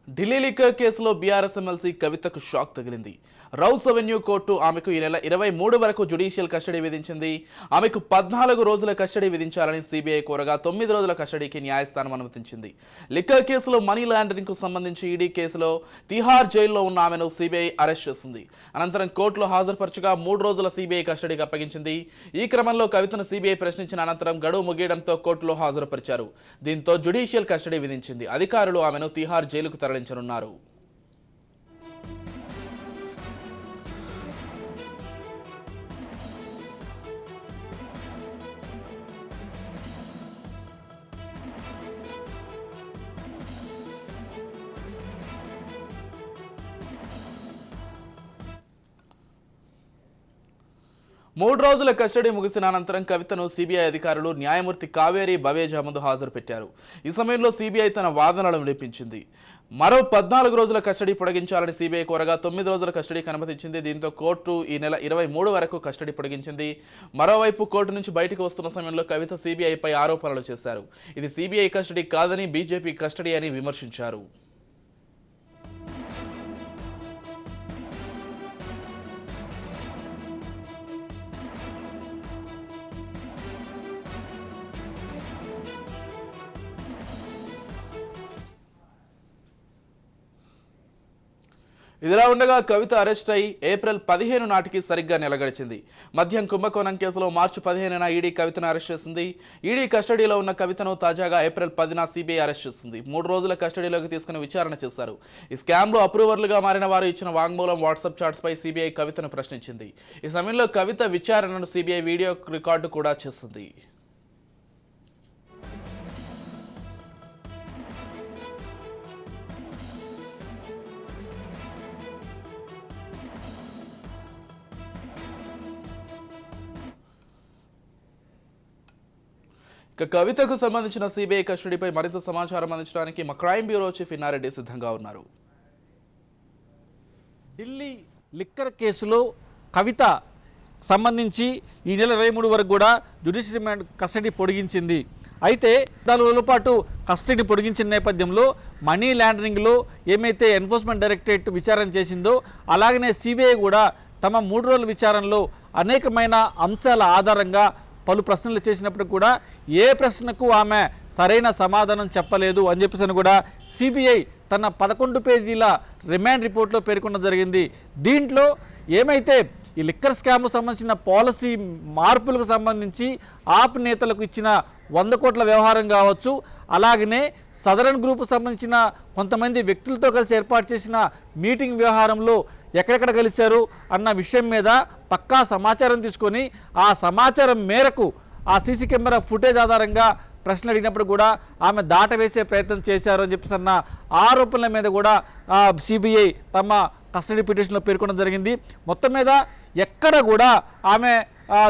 Delhi liquor కేసులో BRS MLC కవితకు shock తగిలింది. రౌస్ అవెన్యూ కోర్టు ఆమెకు ఈ నెల 23 వరకు జ్యుడిషియల్ కస్టడీ విధించింది. ఆమెకు 14 రోజుల కస్టడీ విధించాలని సిబిఐ కోరగా 9 రోజుల కస్టడీకి న్యాయస్థానం అనుమతించింది. లిక్కర్ కేసులో మనీ లాండరింగ్ కు సంబంధించి ఈడీ కేసులో తిహార్ జైల్లో ఉన్న ఆమెను సిబిఐ అరెస్ట్ చేసింది. అనంతరం కోర్టులో హాజరుపరచగా 3 రోజుల సిబిఐ కస్టడీకి అప్పగించింది. ఈ క్రమంలో కవితను సిబిఐ ప్రశ్నించిన అనంతరం గడువు ముగియడంతో కోర్టులో హాజరుపరిచారు. దీంతో జ్యుడిషియల్ కస్టడీ విధించింది. అధికారులు ఆమెను తిహార్ జైలుకు తరలించనున్నారు. మూడు రోజుల కస్టడీ ముగిసిన అనంతరం కవితను సిబిఐ అధికారులు న్యాయమూర్తి కావేరి బవేజా ముందు హాజరు పెట్టారు. ఈ సమయంలో సిబిఐ తన వాదనలను వినిపించింది. మరో 14 రోజుల కస్టడీ పొడిగించాలని సిబిఐ కోరగా 9 రోజుల కస్టడీకి అనుమతించింది. దీంతో కోర్టు ఈ నెల 23 వరకు కస్టడీ పొడిగించింది. మరోవైపు కోర్టు నుంచి బయటకు వస్తున్న సమయంలో కవిత సిబిఐపై ఆరోపణలు చేశారు. ఇది సిబిఐ కస్టడీ కాదని, బీజేపీ కస్టడీ అని విమర్శించారు. ఇదిలా ఉండగా కవిత అరెస్ట్ అయి ఏప్రిల్ 15 నాటికి సరిగ్గా నెల గడిచింది. మద్యం కుంభకోణం కేసులో మార్చి 15న ఈడీ కవితను అరెస్ట్ చేసింది. ఈడీ కస్టడీలో ఉన్న కవితను తాజాగా ఏప్రిల్ 10న సిబిఐ అరెస్ట్ చేసింది. 3 రోజుల కస్టడీలోకి తీసుకుని విచారణ చేశారు. ఈ స్కామ్లో అప్రూవర్లుగా మారిన వారు ఇచ్చిన వాంగ్మూలం, వాట్సాప్ చాట్స్పై సిబిఐ కవితను ప్రశ్నించింది. ఈ సమయంలో కవిత విచారణను సిబిఐ వీడియో రికార్డు కూడా చేసింది. ఇక కవితకు సంబంధించిన సిబిఐ కస్టడీపై మరింత సమాచారం అందించడానికి మా క్రైమ్ బ్యూరో చీఫ్ ఇన్నారెడ్డి సిద్ధంగా ఉన్నారు. ఢిల్లీ లిక్కర్ కేసులో కవిత సంబంధించి ఈ నెల 23 వరకు కూడా జ్యుడిషియల్ రిమాండ్ కస్టడీ పొడిగించింది. అయితే 4 రోజుల పాటు కస్టడీ పొడిగించిన నేపథ్యంలో మనీ లాండరింగ్లో ఏమైతే ఎన్ఫోర్స్మెంట్ డైరెక్టరేట్ విచారణ చేసిందో అలాగనే సిబిఐ కూడా తమ 3 రోజుల విచారణలో అనేకమైన అంశాల ఆధారంగా పలు ప్రశ్నలు చేసినప్పుడు కూడా ఏ ప్రశ్నకు ఆమె సరైన సమాధానం చెప్పలేదు అని చెప్పేసి కూడా సిబిఐ తన 11 పేజీల రిమాండ్ రిపోర్ట్లో పేర్కొనడం జరిగింది. దీంట్లో ఏమైతే ఈ లిక్కర్ స్కామ్కు సంబంధించిన పాలసీ మార్పులకు సంబంధించి ఆప్ నేతలకు ఇచ్చిన 100 కోట్ల వ్యవహారం కావచ్చు, అలాగనే సదరన్ గ్రూప్కు సంబంధించిన కొంతమంది వ్యక్తులతో కలిసి ఏర్పాటు చేసిన మీటింగ్ వ్యవహారంలో ఎక్కడెక్కడ కలిశారు అన్న విషయం మీద పక్కా సమాచారం తీసుకొని ఆ సమాచారం మేరకు ఆ సీసీ కెమెరా ఫుటేజ్ ఆధారంగా ప్రశ్నలు అడిగినప్పుడు కూడా ఆమె దాటవేసే ప్రయత్నం చేశారు అని చెప్పేసి అన్న ఆరోపణల మీద కూడా సిబిఐ తమ కస్టడీ పిటిషన్లో పేర్కొనడం జరిగింది. మొత్తం మీద ఎక్కడ కూడా ఆమె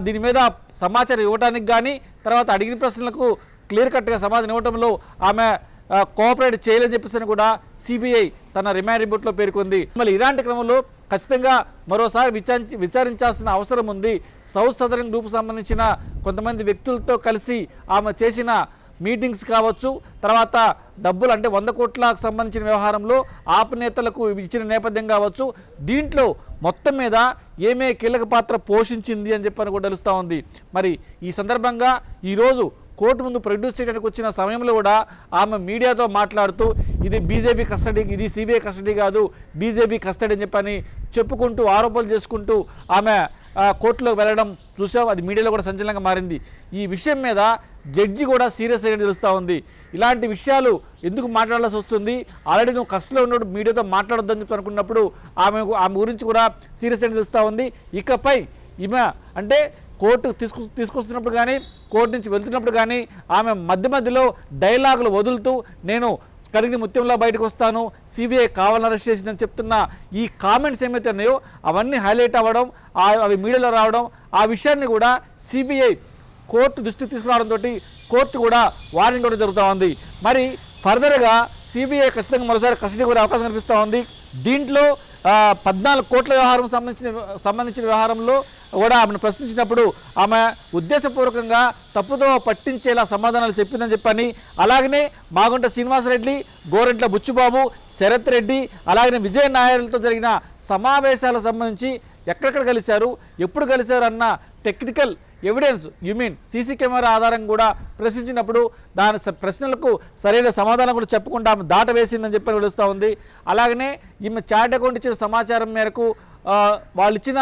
దీని మీద సమాచారం ఇవ్వడానికి కానీ తర్వాత అడిగిన ప్రశ్నలకు క్లియర్ కట్గా సమాధానం ఇవ్వడంలో ఆమె కోఆపరేట్ చేయలేదని చెప్పేసి కూడా సిబిఐ తన రిమాండ్ రిపోర్ట్లో పేర్కొంది. మళ్ళీ ఇలాంటి క్రమంలో ఖచ్చితంగా మరోసారి విచారించాల్సిన అవసరం ఉంది. సౌత్ సదరన్ గ్రూప్ సంబంధించిన కొంతమంది వ్యక్తులతో కలిసి ఆమె చేసిన మీటింగ్స్ కావచ్చు, తర్వాత డబ్బులు అంటే 100 కోట్లకు సంబంధించిన వ్యవహారంలో ఆప్ నేతలకు ఇచ్చిన నేపథ్యం కావచ్చు, దీంట్లో మొత్తం మీద ఏమే కీలక పాత్ర పోషించింది అని చెప్పని కూడా తెలుస్తూ ఉంది. మరి ఈ సందర్భంగా ఈరోజు కోర్టు ముందు ప్రొడ్యూస్ చేయడానికి వచ్చిన సమయంలో కూడా ఆమె మీడియాతో మాట్లాడుతూ ఇది బీజేపీ కస్టడీ, ఇది సిబిఐ కస్టడీ కాదు, బీజేపీ కస్టడీ అని చెప్పని చెప్పుకుంటూ ఆరోపణలు చేసుకుంటూ ఆమె కోర్టులోకి వెళ్ళడం చూసాం. అది మీడియాలో కూడా సంచలనంగా మారింది. ఈ విషయం మీద జడ్జి కూడా సీరియస్ అయ్యి తెలుస్తూ ఉంది. ఇలాంటి విషయాలు ఎందుకు మాట్లాడాల్సి వస్తుంది, ఆల్రెడీ నువ్వు కస్టడీలో ఉన్నప్పుడు మీడియాతో మాట్లాడొద్దని చెప్పి అనుకున్నప్పుడు ఆమె గురించి కూడా సీరియస్ అయ్యి తెలుస్తూ ఉంది. ఇకపై ఈమె అంటే కోర్టు తీసుకొస్తున్నప్పుడు కానీ కోర్టు నుంచి వెళ్తున్నప్పుడు కానీ ఆమె మధ్యలో డైలాగులు వదులుతూ నేను కడిగిన ముత్యంలో బయటకు వస్తాను, సిబిఐ కావాలని అరెస్ట్ చేసిందని చెప్తున్న ఈ కామెంట్స్ ఏమైతే ఉన్నాయో అవన్నీ హైలైట్ అవ్వడం, అవి మీడియాలో రావడం, ఆ విషయాన్ని కూడా సిబిఐ కోర్టు దృష్టికి తీసుకురావడంతో కోర్టు కూడా వారెంట్ కూడా జరుగుతూ ఉంది. మరి ఫర్దర్గా సిబిఐ ఖచ్చితంగా మరోసారి కస్టడీ కూడా అవకాశం కనిపిస్తూ ఉంది. దీంట్లో 14 కోట్ల వ్యవహారం సంబంధించిన వ్యవహారంలో కూడా ఆమెను ప్రశ్నించినప్పుడు ఆమె ఉద్దేశపూర్వకంగా తప్పుదో పట్టించేలా సమాధానాలు చెప్పిందని చెప్పని, అలాగనే మాగుంట శ్రీనివాసరెడ్డి, గోరంట్ల బుచ్చుబాబు, శరత్ రెడ్డి, అలాగనే విజయ్ నాయర్లతో జరిగిన సమావేశాలకు సంబంధించి ఎక్కడెక్కడ కలిశారు, ఎప్పుడు కలిశారు అన్న టెక్నికల్ ఎవిడెన్స్ సీసీ కెమెరా ఆధారంగా కూడా ప్రశ్నించినప్పుడు దాని ప్రశ్నలకు సరైన సమాధానం కూడా చెప్పకుండా ఆమె దాట వేసిందని చెప్పి తెలుస్తూ ఉంది. అలాగనే ఈమె చాట్ అకౌంట్ ఇచ్చిన సమాచారం మేరకు వాళ్ళు ఇచ్చిన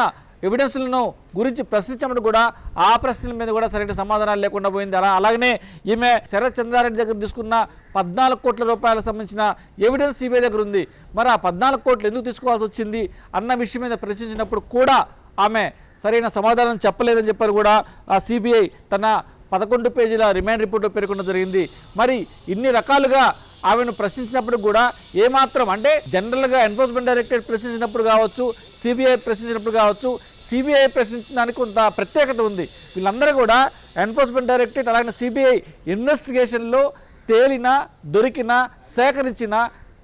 ఎవిడెన్స్లను గురించి ప్రశ్నించినప్పుడు కూడా ఆ ప్రశ్నల మీద కూడా సరైన సమాధానాలు లేకుండా పోయింది. అలాగనే ఈమె శరత్ చంద్రారెడ్డి దగ్గర తీసుకున్న 14 కోట్ల రూపాయలకు సంబంధించిన ఎవిడెన్స్ సిబిఐ దగ్గర ఉంది. మరి ఆ 14 కోట్లు ఎందుకు తీసుకోవాల్సి వచ్చింది అన్న విషయం మీద ప్రశ్నించినప్పుడు కూడా ఆమె సరైన సమాధానం చెప్పలేదని చెప్పారు కూడా ఆ సిబిఐ తన 11 పేజీల రిమాండ్ రిపోర్ట్లో పేర్కొనడం జరిగింది. మరి ఇన్ని రకాలుగా ఆమెను ప్రశ్నించినప్పుడు కూడా ఏమాత్రం అంటే జనరల్గా ఎన్ఫోర్స్మెంట్ డైరెక్టరేట్ ప్రశ్నించినప్పుడు కావచ్చు, సిబిఐ ప్రశ్నించినప్పుడు కావచ్చు, సిబిఐ ప్రశ్నించడానికి కొంత ప్రత్యేకత ఉంది. వీళ్ళందరూ కూడా ఎన్ఫోర్స్మెంట్ డైరెక్టరేట్ అలాగే సిబిఐ ఇన్వెస్టిగేషన్లో తేలిన, దొరికిన, సేకరించిన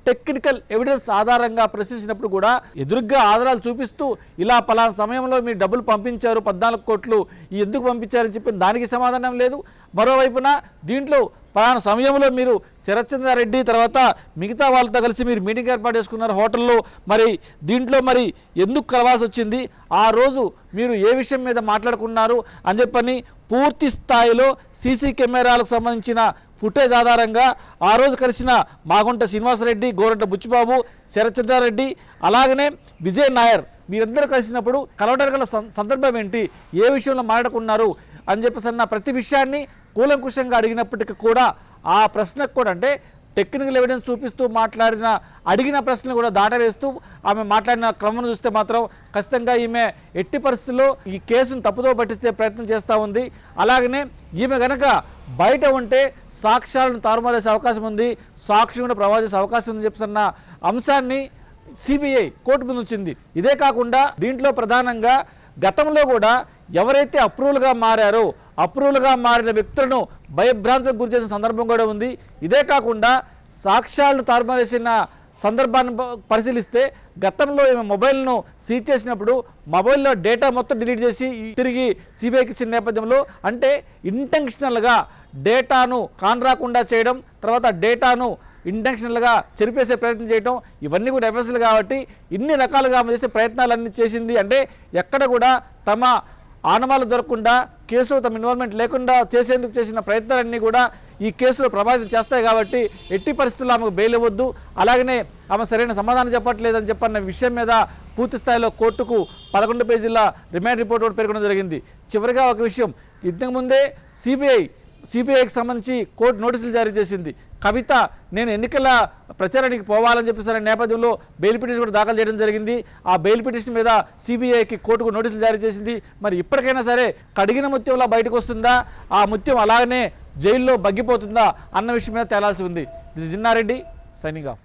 టెక్నికల్ ఎవిడెన్స్ ఆధారంగా ప్రశ్నించినప్పుడు కూడా ఎదురుగ్గా ఆధారాలు చూపిస్తూ ఇలా పలానా సమయంలో మీరు డబ్బులు పంపించారు 14 కోట్లు ఎందుకు పంపించారని చెప్పి దానికి సమాధానం లేదు. మరోవైపున దీంట్లో పలానా సమయంలో మీరు శరత్ చంద్రారెడ్డి తర్వాత మిగతా వాళ్ళతో కలిసి మీరు మీటింగ్ ఏర్పాటు చేసుకున్నారు హోటల్లో, మరి దీంట్లో మరి ఎందుకు కలవాల్సి వచ్చింది, ఆ రోజు మీరు ఏ విషయం మీద మాట్లాడుకున్నారు అని చెప్పని పూర్తి స్థాయిలో సీసీ కెమెరాలకు సంబంధించిన ఫుటేజ్ ఆధారంగా ఆ రోజు కలిసిన మాగుంట శ్రీనివాసరెడ్డి, గోరంట్ల బుచ్చిబాబు, శరత్ చంద్రారెడ్డి అలాగనే విజయ్ నాయర్ మీరందరూ కలిసినప్పుడు కలవడానికి గల సందర్భం ఏంటి, ఏ విషయంలో మాట్లాడుకున్నారు అని చెప్పేసి అన్న ప్రతి విషయాన్ని కూలంకుషంగా అడిగినప్పటికీ కూడా ఆ ప్రశ్నకు కూడా అంటే టెక్నికల్ ఎవిడెన్స్ చూపిస్తూ అడిగిన ప్రశ్నలు కూడా దాటవేస్తూ ఆమె మాట్లాడిన క్రమం చూస్తే మాత్రం ఖచ్చితంగా ఈమె ఎట్టి పరిస్థితుల్లో ఈ కేసును తప్పుదో పట్టించే ప్రయత్నం చేస్తూ ఉంది. అలాగనే ఈమె గనక బయట ఉంటే సాక్ష్యాలను తారుమారేసే అవకాశం ఉంది, సాక్షి కూడా ప్రమాదం చేసే అవకాశం ఉందని చెప్పిన అంశాన్ని సిబిఐ కోర్టు ముందు ఉంచింది. ఇదే కాకుండా దీంట్లో ప్రధానంగా గతంలో కూడా ఎవరైతే అప్రూవల్గా మారారో అప్రూవల్గా మారిన వ్యక్తులను భయభ్రాంతులకు గురి చేసిన సందర్భం కూడా ఉంది. ఇదే కాకుండా సాక్ష్యాలను తారుమారేసిన సందర్భాన్ని పరిశీలిస్తే గతంలో ఈమె మొబైల్ను సీజ్ చేసినప్పుడు మొబైల్లో డేటా మొత్తం డిలీట్ చేసి తిరిగి సిబిఐకి ఇచ్చిన నేపథ్యంలో అంటే ఇంటెన్షనల్గా డేటాను కానరాకుండా చేయడం, తర్వాత డేటాను ఇంటెన్షనల్గా చెరిపేసే ప్రయత్నం చేయడం ఇవన్నీ కూడా ఎఫ్ఎస్లు కాబట్టి ఇన్ని రకాలుగా చేసే ప్రయత్నాలన్నీ చేసింది. అంటే ఎక్కడ కూడా తమ ఆనవాళ్ళు దొరకకుండా కేసులో తమ ఇన్వాల్వ్మెంట్ లేకుండా చేసేందుకు చేసిన ప్రయత్నాలన్నీ కూడా ఈ కేసులో ప్రభావితం చేస్తాయి కాబట్టి ఎట్టి పరిస్థితుల్లో ఆమెకు బెయిల్ ఇవ్వద్దు, అలాగనే ఆమె సరైన సమాధానం చెప్పట్లేదని చెప్పన్న విషయం మీద పూర్తి స్థాయిలో కోర్టుకు 11 పేజీల రిమాండ్ రిపోర్ట్ కూడా పేర్కొనడం జరిగింది. చివరిగా ఒక విషయం, ఇంతకుముందే సిబిఐకి సంబంధించి కోర్టు నోటీసులు జారీ చేసింది. కవిత నేను ఎన్నికల ప్రచారానికి పోవాలని చెప్పేసి నేపథ్యంలో బెయిల్ పిటిషన్ కూడా దాఖలు చేయడం జరిగింది. ఆ బెయిల్ పిటిషన్ మీద సిబిఐకి కోర్టుకు నోటీసులు జారీ చేసింది. మరి ఇప్పటికైనా సరే కడిగిన ముత్యంలా బయటకు వస్తుందా, ఆ ముత్యం అలాగనే జైల్లో బగ్గిపోతుందా అన్న విషయం మీద తేలాల్సి ఉంది. This is Jinnareddy signing of.